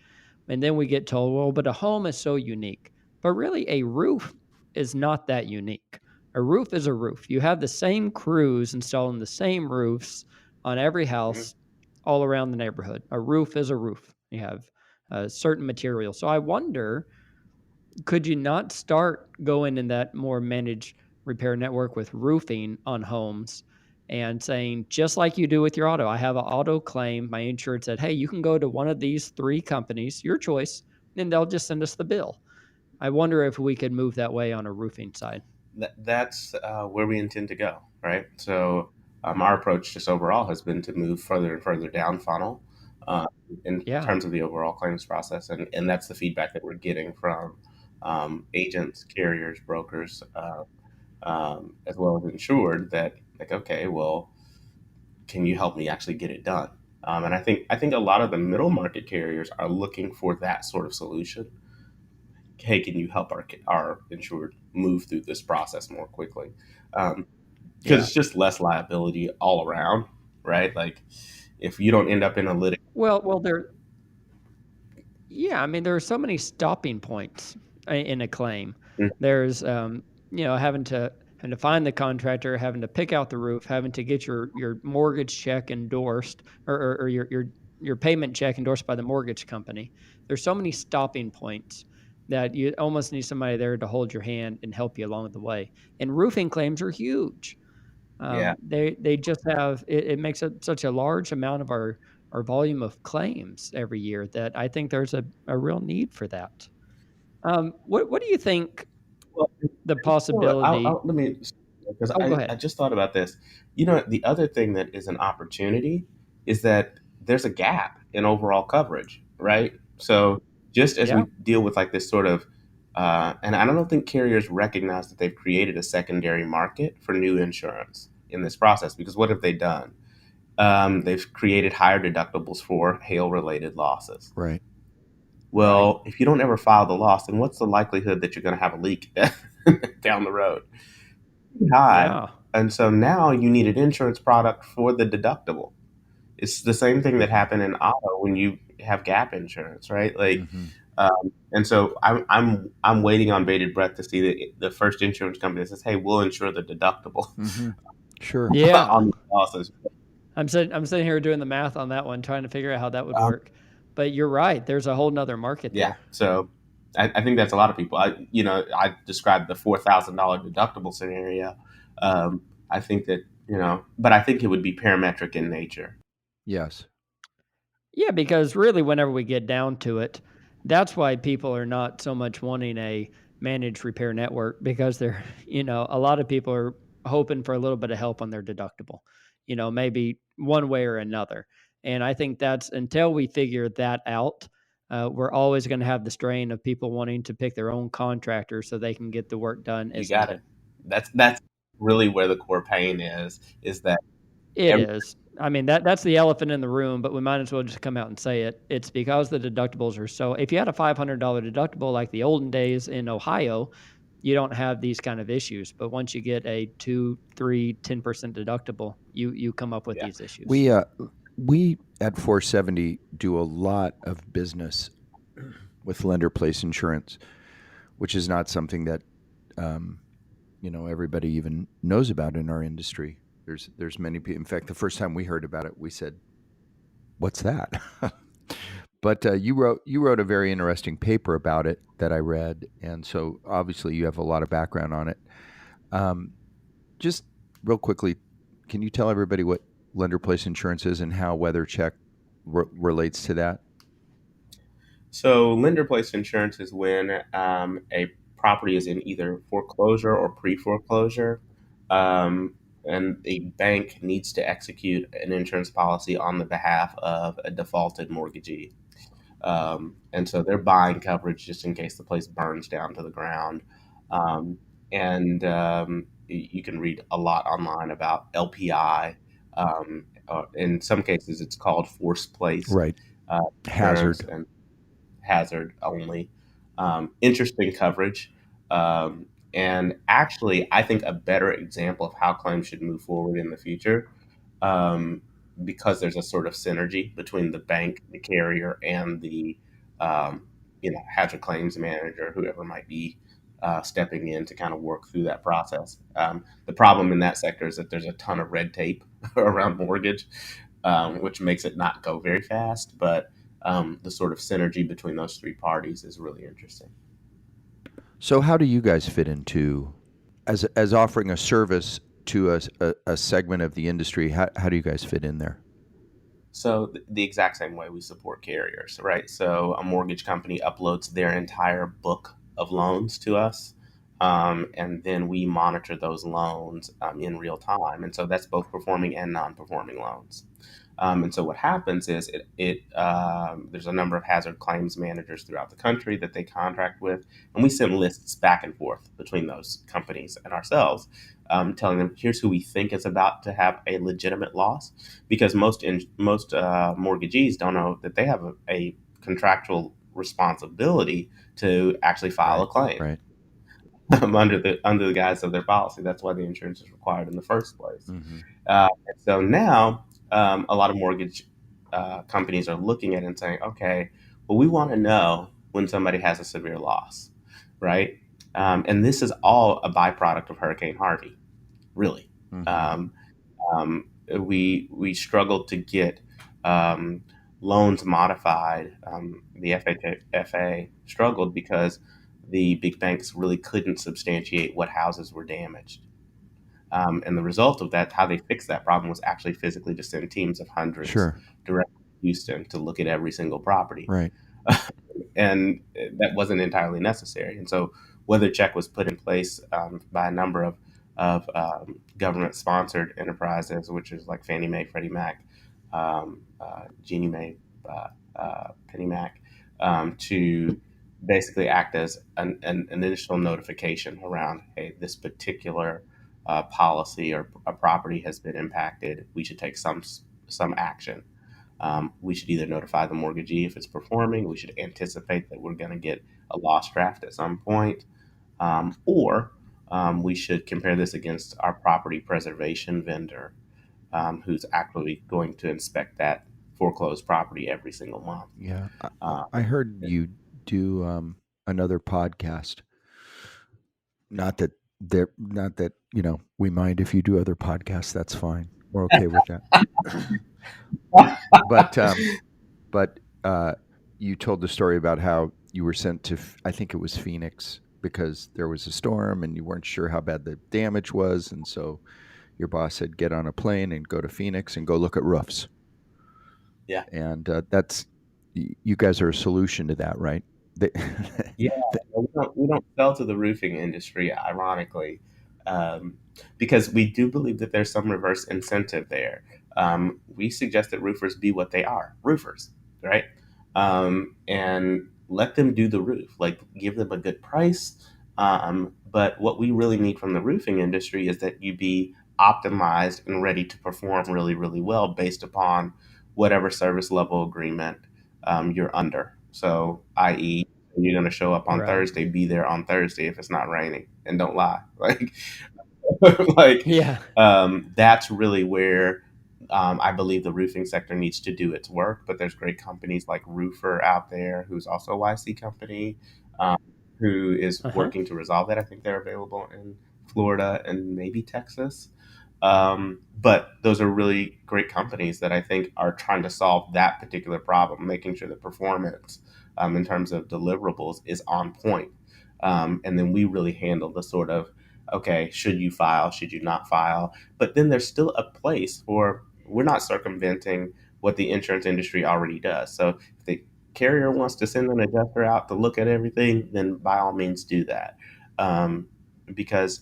And then we get told, well, but a home is so unique. But really, a roof is not that unique. A roof is a roof. You have the same crews installing the same roofs on every Mhm. house all around the neighborhood. A roof is a roof. You have certain material. So I wonder, could you not start going in that more managed repair network with roofing on homes and saying, just like you do with your auto, I have an auto claim. My insurance said, hey, you can go to one of these three companies, your choice, and they'll just send us the bill. I wonder if we could move that way on a roofing side. That's where we intend to go, right? So our approach just overall has been to move further and further down funnel uh, in Yeah. terms of the overall claims process, and that's the feedback that we're getting from agents, carriers, brokers, as well as insured. That like, okay, well, can you help me actually get it done? And I think a lot of the middle market carriers are looking for that sort of solution. Hey, can you help our insured move through this process more quickly? Because Yeah. it's just less liability all around, right? Like if you don't end up in a Well, yeah, I mean, there are so many stopping points in a claim. There's, having to find the contractor, having to pick out the roof, having to get your mortgage check endorsed, or your payment check endorsed by the mortgage company. There's so many stopping points that you almost need somebody there to hold your hand and help you along the way. And roofing claims are huge. yeah. They just have it makes up such a large amount of our volume of claims every year that I think there's a real need for that. What do you think Well, the well, possibility? let me, because Oh, go I ahead. just thought about this. You know, the other thing that is an opportunity is that there's a gap in overall coverage, right? So just as Yeah, we deal with like this sort of, and I don't think carriers recognize that they've created a secondary market for new insurance in this process. Because what have they done? They've created higher deductibles for hail-related losses. Right. right. Well, if you don't ever file the loss, then what's the likelihood that you're going to have a leak down the road? High. Yeah, And so now you need an insurance product for the deductible. It's the same thing that happened in auto when you have gap insurance, right? Like, Mm-hmm. and so I'm waiting on bated breath to see the first insurance company that says, "Hey, we'll insure the deductible Mm-hmm. Sure. yeah. on the losses." I'm sitting here doing the math on that one, trying to figure out how that would Um, work. But you're right. There's a whole nother market yeah, there. so I think that's a lot of people. I described the $4,000 deductible scenario. Um, I think that but I think it would be parametric in nature. Yes. Yeah, because really, whenever we get down to it, that's why people are not so much wanting a managed repair network because they're, a lot of people are hoping for a little bit of help on their deductible, maybe one way or another. And I think that's until we figure that out, we're always going to have the strain of people wanting to pick their own contractor so they can get the work done You as got it. needed. That's really where the core pain is that It every, is. I mean, that's the elephant in the room, but we might as well just come out and say it. It's because the deductibles are so if you had a $500 deductible like the olden days in Ohio, you don't have these kind of issues. But once you get a 2, 3, 10% deductible, you come up with yeah. these issues. We at 470 do a lot of business with lender place insurance, which is not something that um, everybody even knows about in our industry. There's many people. In fact, the first time we heard about it, we said, "What's that?" But you wrote a very interesting paper about it that I read, and so obviously you have a lot of background on it. Um, just real quickly, can you tell everybody what lender place insurance is and how WeatherCheck relates to that? So lender placed insurance is when a property is in either foreclosure or pre foreclosure. Um, and a bank needs to execute an insurance policy on the behalf of a defaulted mortgagee. And so they're buying coverage just in case the place burns down to the ground. Um, and you can read a lot online about LPI. In some cases, it's called forced placed Right. insurance Hazard. and hazard only. Interesting coverage. And actually, I think a better example of how claims should move forward in the future, um, because there's a sort of synergy between the bank, the carrier, and the um, hazard claims manager, whoever might be stepping in to kind of work through that process. The problem in that sector is that there's a ton of red tape around mortgage, which makes it not go very fast. But the sort of synergy between those three parties is really interesting. So how do you guys fit into as offering a service to a segment of the industry? How do you guys fit in there? So the exact same way we support carriers, right? So a mortgage company uploads their entire book of loans to us, and then we monitor those loans in real time. And so that's both performing and non-performing loans. And so what happens is there's a number of hazard claims managers throughout the country that they contract with, and we send lists back and forth between those companies and ourselves, telling them here's who we think is about to have a legitimate loss, because most mortgagees don't know that they have a contractual responsibility to actually file Right. a claim Right. under the guise of their policy. That's why the insurance is required in the first place. Mm-hmm. And so now a lot of mortgage companies are looking at it and saying, okay, well, we want to know when somebody has a severe loss, right? And this is all a byproduct of Hurricane Harvey, really. Mm-hmm. We struggled to get loans modified. The FHFA struggled because the big banks really couldn't substantiate what houses were damaged. And the result of that, how they fixed that problem, was actually physically to send teams of hundreds Sure. directly to Houston to look at every single property. Right. And that wasn't entirely necessary. And so WeatherCheck was put in place by a number of government-sponsored enterprises, which is like Fannie Mae, Freddie Mac, Ginnie Mae, Penny Mac, to basically act as an initial notification around, hey, this particular policy or a property has been impacted. We should take some action. We should either notify the mortgagee if it's performing. We should anticipate that we're going to get a loss draft at some point, or we should compare this against our property preservation vendor, who's actually going to inspect that foreclosed property every single month. Yeah. Uh, I heard you do another podcast. Not that we mind if you do other podcasts. That's fine. We're okay with that. But you told the story about how you were sent to, I think it was Phoenix, because there was a storm and you weren't sure how bad the damage was, and so your boss said get on a plane and go to Phoenix and go look at roofs. Yeah. And you guys are a solution to that, right? Yeah, we don't sell to the roofing industry, ironically, because we do believe that there's some reverse incentive there. We suggest that roofers be what they are, roofers, right? And let them do the roof, like give them a good price. But what we really need from the roofing industry is that you be optimized and ready to perform really, really well based upon whatever service level agreement you're under. So, i.e., you're going to show up on Right. Thursday, be there on Thursday if it's not raining, and don't lie. Like, Yeah. that's really where I believe the roofing sector needs to do its work. But there's great companies like Roofer out there, who's also a YC company, um, who is Uh-huh. working to resolve that. I think they're available in Florida and maybe Texas. But those are really great companies that I think are trying to solve that particular problem, making sure that performance in terms of deliverables is on point. And then we really handle the sort of, okay, should you file, should you not file? But then there's still a place for, we're not circumventing what the insurance industry already does. So if the carrier wants to send an adjuster out to look at everything, then by all means do that. Because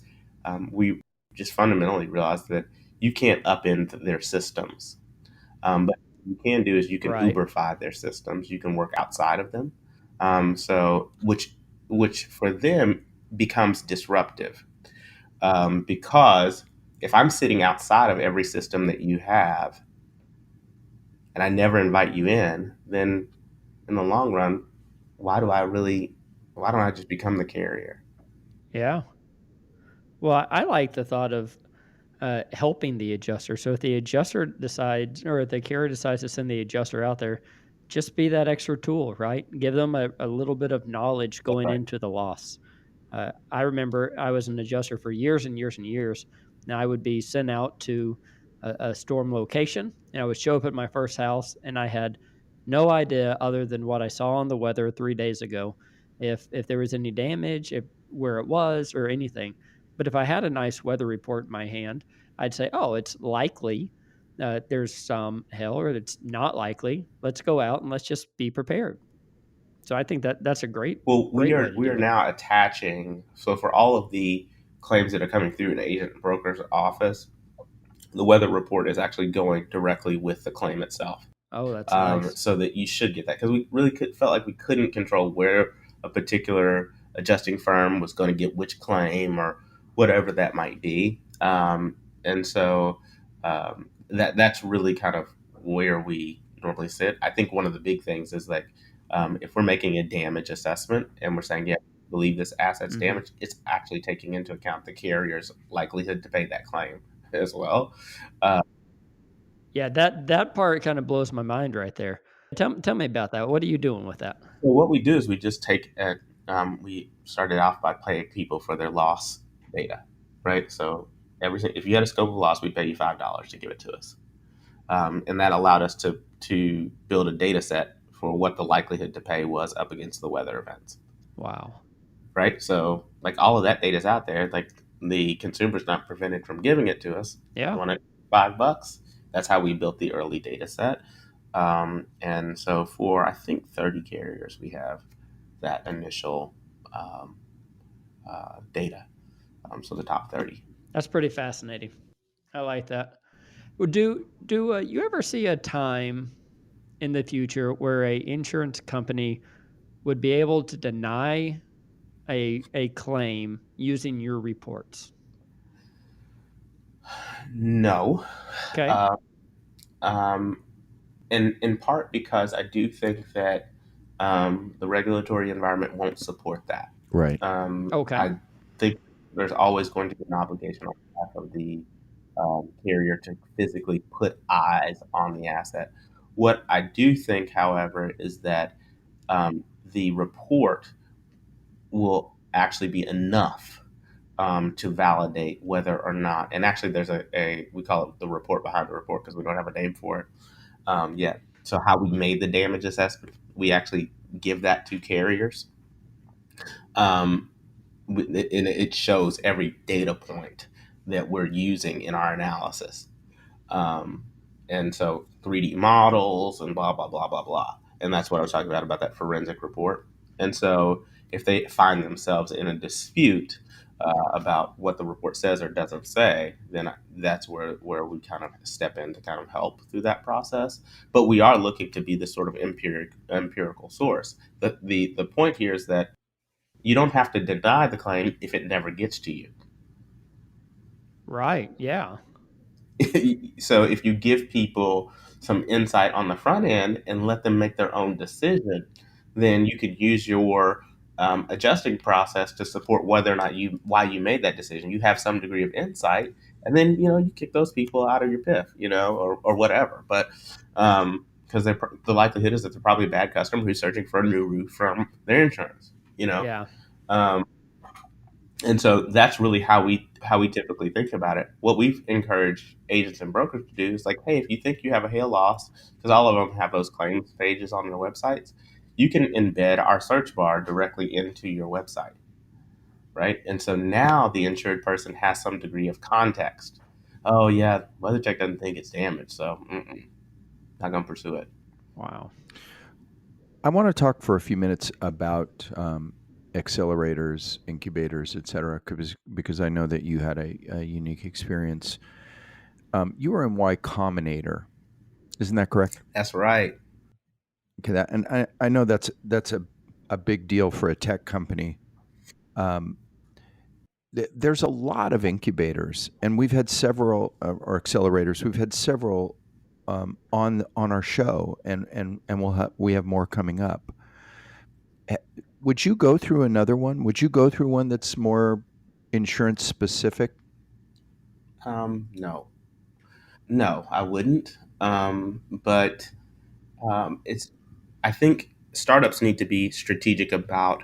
we just fundamentally realized that you can't upend their systems. But what you can do is you can Right. Uberfy their systems. You can work outside of them. So which for them becomes disruptive, because if I'm sitting outside of every system that you have and I never invite you in, then in the long run, why do I really? Why don't I just become the carrier? Yeah. Well, I like the thought of helping the adjuster. So if the adjuster decides, or if the carrier decides to send the adjuster out there, just be that extra tool, right? Give them a little bit of knowledge That's going right. into the loss. I remember I was an adjuster for years and years and years. And I would be sent out to a storm location, and I would show up at my first house, and I had no idea other than what I saw on the weather 3 days ago, if there was any damage, if where it was, or anything. But if I had a nice weather report in my hand, I'd say, "Oh, it's likely there's some hail, or it's not likely. Let's go out and let's just be prepared." So I think that that's a Well, we great are way to we do are it. now attaching. So for all of the claims that are coming through an agent and broker's office, the weather report is actually going directly with the claim itself. Oh, that's nice. So that you should get that, because we really felt like we couldn't control where a particular adjusting firm was going to get which claim or whatever that might be. And so that's really kind of where we normally sit. I think one of the big things is like, if we're making a damage assessment and we're saying, yeah, we believe this asset's Mhm. damaged, it's actually taking into account the carrier's likelihood to pay that claim as well. Uh, Yeah, that part kinda blows my mind right there. Tell me about that. What are you doing with that? So what we do is we just take we started off by paying people for their loss data, right? So everything, if you had a scope of loss, we pay you $5 to give it to us, and that allowed us to build a data set for what the likelihood to pay was up against the weather events, Wow. right? So like all of that data is out there. Like the consumer's not prevented from giving it to us. You Yeah. want it $5? That's how we built the early data set. And so for I think 30 carriers, we have that initial um, data. So the top 30. That's pretty fascinating. I like that. Well, do you ever see a time in the future where a insurance company would be able to deny a claim using your reports? No. Okay. Uh, um, and in part because I do think that the regulatory environment won't support that. Right. Okay. I think there's always going to be an obligation on behalf of the carrier to physically put eyes on the asset. What I do think, however, is that the report will actually be enough to validate whether or not. And actually, there's a we call it the report behind the report because we don't have a name for it yet. So how we made the damage assessment, we actually give that to carriers, um, and it shows every data point that we're using in our analysis. Um, and so 3D models and blah, blah, blah, blah, blah. And that's what I was talking about that forensic report. And so if they find themselves in a dispute about what the report says or doesn't say, then that's where we kind of step in to kind of help through that process. But we are looking to be the sort of empirical source. The point here is that you don't have to deny the claim if it never gets to you. Right. Yeah. So if you give people some insight on the front end and let them make their own decision, then you could use your adjusting process to support whether or not you why you made that decision. You have some degree of insight, and then you kick those people out of your PIF, or whatever. But because the likelihood is that they're probably a bad customer who's searching for a new roof from their insurance. Yeah. Um, and so that's really how we typically think about it. What we've encouraged agents and brokers to do is like, hey, if you think you have a hail loss, because all of them have those claims pages on their websites, you can embed our search bar directly into your website, right? And so now the insured person has some degree of context. Oh yeah, WeatherCheck doesn't think it's damaged, so not gonna pursue it. Wow. I want to talk for a few minutes about accelerators, incubators, et cetera, because I know that you had a unique experience. You were in Y Combinator, isn't that correct? That's right. Okay, and I know that's a big deal for a tech company. Um, there's a lot of incubators, and we've had several or accelerators. We've had several on our show, and we have more coming up. Eh, Would you go through another one? Would you go through one that's more insurance specific? No, no, I wouldn't. But it's. I think startups need to be strategic about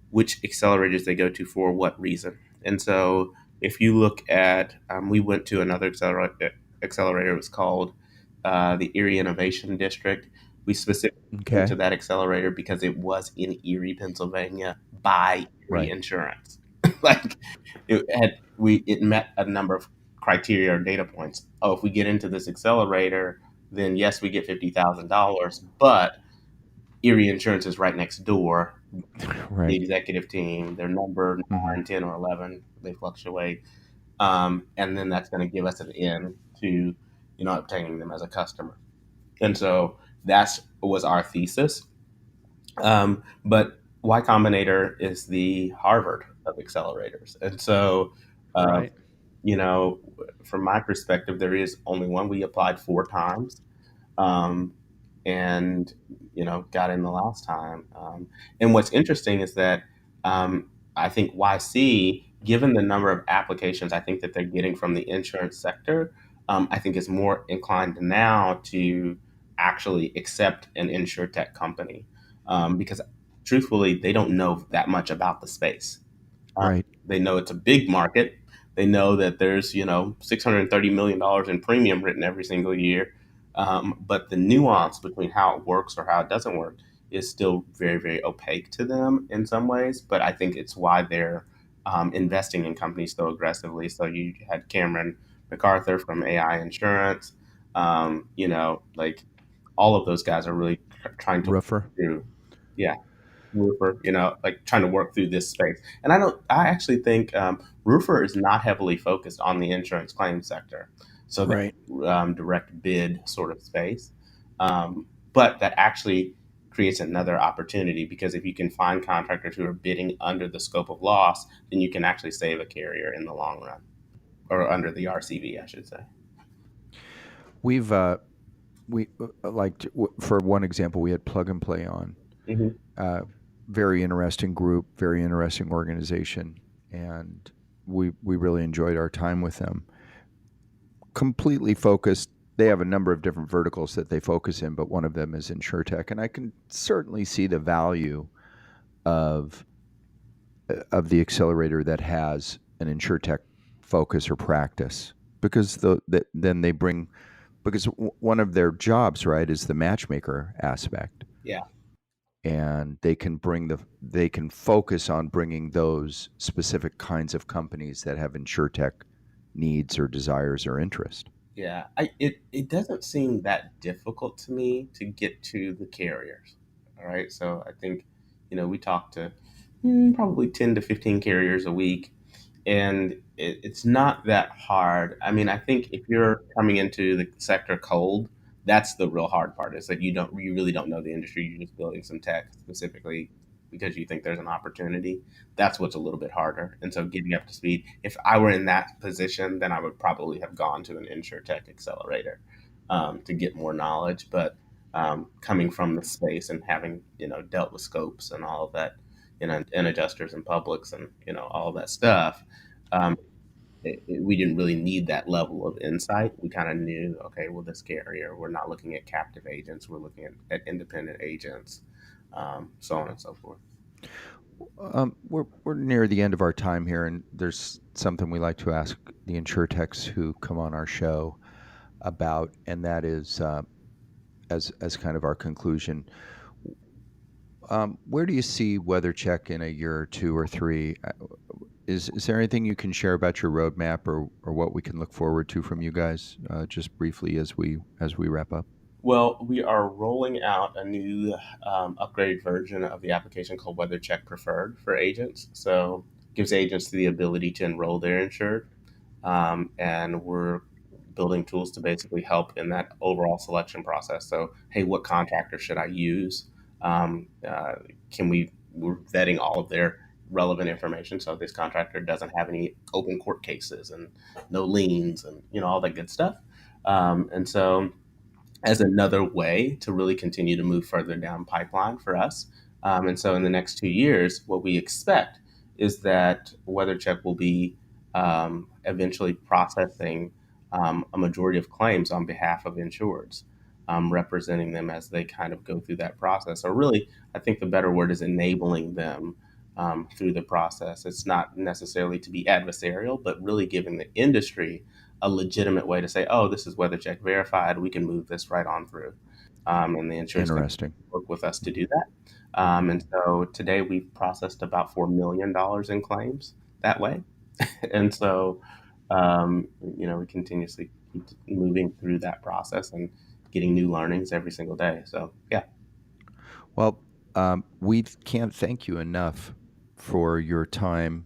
which accelerators they go to for what reason. And so, if you look at, we went to another accelerator. It was called the Erie Innovation District. We specifically went to Okay, that accelerator because it was in Erie, Pennsylvania, by Erie right. Insurance. Like it met a number of criteria or data points. Oh, if we get into this accelerator, then yes, we get $50,000, but Erie Insurance is right next door. The Right. executive team, their number Hmm. 9, 10, or 11, they fluctuate. And then that's going to give us an in to, obtaining them as a customer. And so that was our thesis. But Y Combinator is the Harvard of accelerators. And so, uh, Right. you know, from my perspective, there is only one. We applied 4 times, um, and got in the last time. And what's interesting is that I think YC, given the number of applications I think that they're getting from the insurance sector, I think is more inclined now to actually accept an InsureTech company, because truthfully, they don't know that much about the space. Right. They know it's a big market. They know that there's $630 million in premium written every single year, but the nuance between how it works or how it doesn't work is still very very opaque to them in some ways. But I think it's why they're investing in companies so aggressively. So you had Cameron MacArthur from AI Insurance. Like all of those guys are really trying to Roofer. do. Yeah, Roofer, like trying to work through this space. And I don't. I actually think Roofer is not heavily focused on the insurance claim sector, so that Right. direct bid sort of space. But that actually creates another opportunity, because if you can find contractors who are bidding under the scope of loss, then you can actually save a carrier in the long run, or under the RCV, I should say. We've we like for one example, we had Plug and Play on. Hmm. Uh, Very interesting group, very interesting organization, and we really enjoyed our time with them. Completely focused. They have a number of different verticals that they focus in, but one of them is InsureTech, and I can certainly see the value of of the accelerator that has an InsureTech focus or practice, because then they bring, because one of their jobs, right, is the matchmaker aspect, Yeah, and they can focus on bringing those specific kinds of companies that have InsureTech needs or desires or interest. yeah. It doesn't seem that difficult to me to get to the carriers. All right, so I think we talk to probably 10 to 15 carriers a week, and it's not that hard. I mean, I think if you're coming into the sector cold, that's the real hard part. Is that you really don't know the industry. You're just building some tech specifically because you think there's an opportunity. That's what's a little bit harder. And so getting up to speed. If I were in that position, then I would probably have gone to an InsureTech accelerator to get more knowledge. But coming from the space and having dealt with scopes and all of that, and adjusters and publics and all of that stuff, um, we didn't really need that level of insight. We kind of knew, okay, well, this carrier, we're not looking at captive agents, we're looking at independent agents, so on and so forth. We're near the end of our time here, and there's something we like to ask the InsureTechs who come on our show about, and that is as kind of our conclusion. Where do you see WeatherCheck in a year or two or three? Is there anything you can share about your roadmap or what we can look forward to from you guys, just briefly as we wrap up? Well, we are rolling out a new upgraded version of the application called WeatherCheck Preferred for agents. So it gives agents the ability to enroll their insured. And we're building tools to basically help in that overall selection process. So, hey, what contractor should I use? Um, uh, we're vetting all of their relevant information. So this contractor doesn't have any open court cases and no liens and, all that good stuff. And so as another way to really continue to move further down pipeline for us. And so in the next 2 years, what we expect is that WeatherCheck will be eventually processing a majority of claims on behalf of insureds, representing them as they kind of go through that process. Or really, I think the better word is enabling them through the process. It's not necessarily to be adversarial, but really giving the industry a legitimate way to say, oh, this is WeatherCheck verified. We can move this right on through. And the insurance company Interesting. work with us to do that. And so today we've processed about $4 million in claims that way. And so, we continuously keep moving through that process and getting new learnings every single day. So, yeah. Well, we can't thank you enough for your time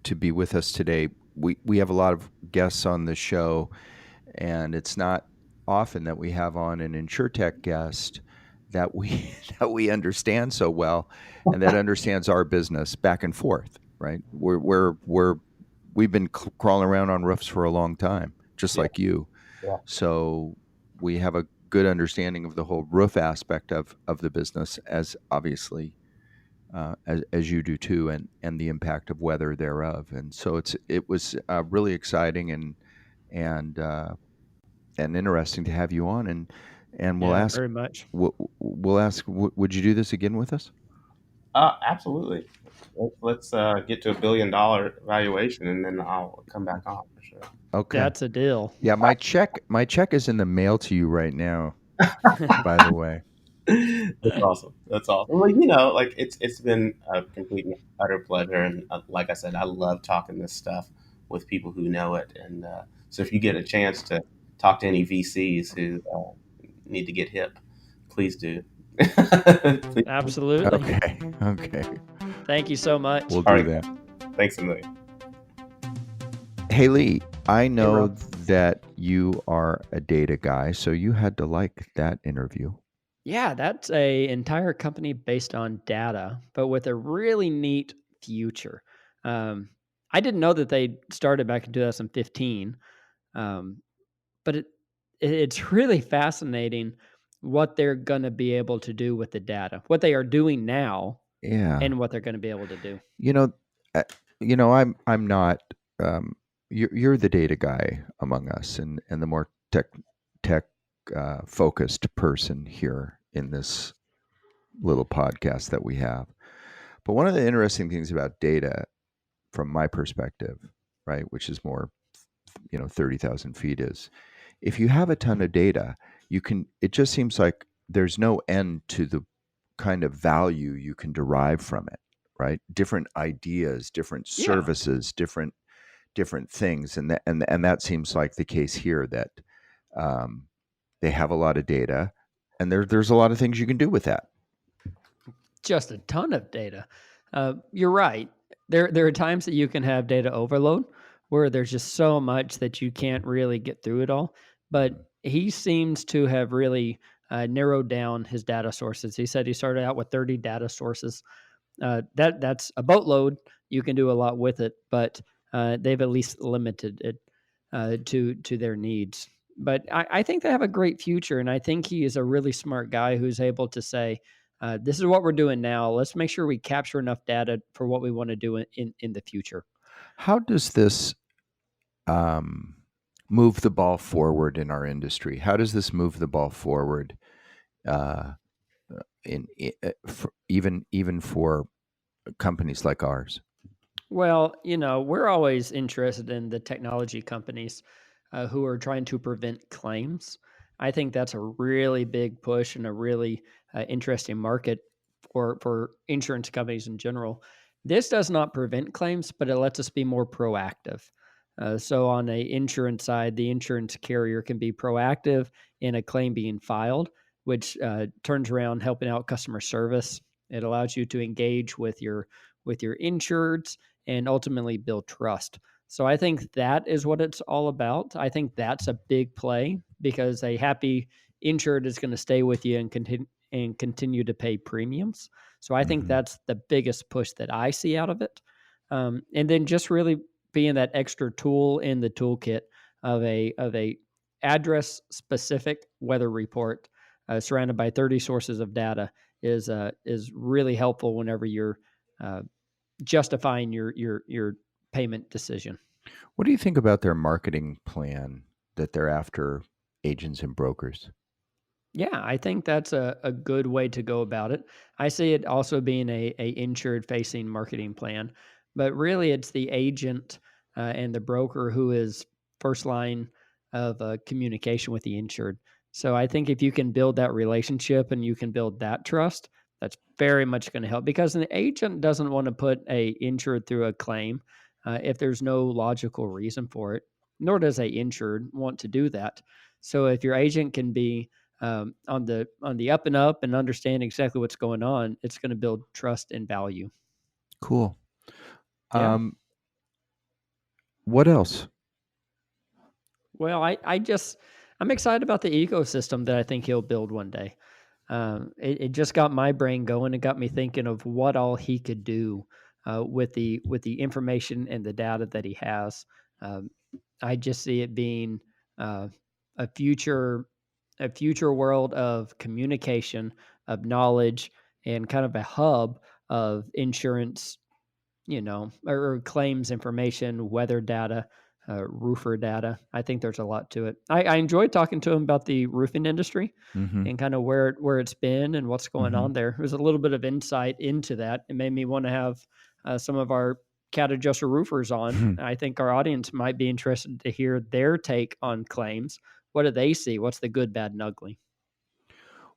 to be with us today. We have a lot of guests on the show, and it's not often that we have on an InsureTech guest that we that we understand so well and that understands our business back and forth. Right? We've been crawling around on roofs for a long time, just Yeah. like you. Yeah. So we have a good understanding of the whole roof aspect of the business, as obviously as you do too, and the impact of weather thereof. And so it was really exciting and uh, and interesting to have you on. And we'll Yeah, ask very much. we'll ask would you do this again with us? Absolutely. Let's get to $1 billion valuation, and then I'll come back on for sure. Okay. That's a deal. Yeah, my check is in the mail to you right now. By the way. That's awesome. That's awesome. Well, like it's been a complete and utter pleasure, and like I said, I love talking this stuff with people who know it. And so, if you get a chance to talk to any VCs who need to get hip, please do. Please. Absolutely. Okay. Okay. Thank you so much. We'll All do right. that. Thanks a million. Hey Lee, I Hey, know Rob. that you are a data guy, so you had to like that interview. Yeah, that's a entire company based on data, but with a really neat future. Um, I didn't know that they started back in 2015, um, but it's really fascinating what they're going to be able to do with the data, what they are doing now, Yeah. and what they're going to be able to do. You know, uh, I'm not. You're the data guy among us, and the more tech focused person here in this little podcast that we have. But one of the interesting things about data, from my perspective, right, which is more 30,000 feet, is if you have a ton of data, it just seems like there's no end to the kind of value you can derive from it, right? Different ideas, different Yeah, services, different things. And that seems like the case here, that um, they have a lot of data, and there's a lot of things you can do with that. just a ton of data. You're right. There are times that you can have data overload where there's just so much that you can't really get through it all. But he seems to have really narrowed down his data sources. He said he started out with 30 data sources. That's a boatload. You can do a lot with it, but they've at least limited it to their needs. But I think they have a great future, and I think he is a really smart guy who's able to say, "This is what we're doing now. Let's make sure we capture enough data for what we want to do in the future." How does this um, move the ball forward in our industry? How does this move the ball forward uh, even for companies like ours? Well, we're always interested in the technology companies who are trying to prevent claims. I think that's a really big push and a really interesting market for insurance companies in general. This does not prevent claims, but it lets us be more proactive. So on a insurance side, the insurance carrier can be proactive in a claim being filed. which turns around helping out customer service. It allows you to engage with your insureds and ultimately build trust. So I think that is what it's all about. I think that's a big play because a happy insured is going to stay with you and continue to pay premiums. So I think Mhm. that's the biggest push that I see out of it. And then just really being that extra tool in the toolkit of a address specific weather report surrounded by 30 sources of data is really helpful whenever you're uh, justifying your payment decision. What do you think about their marketing plan that they're after agents and brokers? Yeah, I think that's a good way to go about it. I see it also being a insured facing marketing plan, but really it's the agent and the broker who is first line of communication with the insured. So I think if you can build that relationship and you can build that trust, that's very much going to help because an agent doesn't want to put a insured through a claim if there's no logical reason for it, nor does a insured want to do that. So if your agent can be on the up and up and understand exactly what's going on, it's going to build trust and value. Cool. Yeah. Um, what else? Well, I'm excited about the ecosystem that I think he'll build one day. It just got my brain going. It got me thinking of what all he could do with the information and the data that he has. Um, I just see it being uh, a future world of communication, of knowledge, and kind of a hub of insurance, or claims information, weather data, roofer data. I think there's a lot to it. I enjoyed talking to him about the roofing industry Mm-hmm. and kind of where it's been and what's going Mm-hmm. on there. There's a little bit of insight into that. It made me want to have some of our cat adjuster roofers on. I think our audience might be interested to hear their take on claims. What do they see? What's the good, bad, and ugly?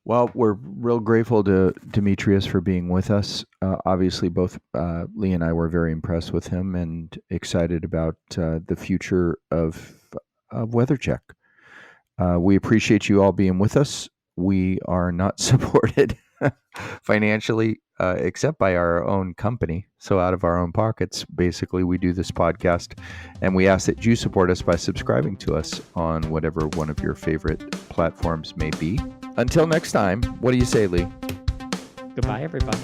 Well, we're real grateful to Demetrius for being with us. Obviously, both Lee and I were very impressed with him and excited about the future of WeatherCheck. We appreciate you all being with us. We are not supported financially except by our own company. So, out of our own pockets, basically, we do this podcast. And we ask that you support us by subscribing to us on whatever one of your favorite platforms may be. Until next time, what do you say, Lee? Goodbye, everybody.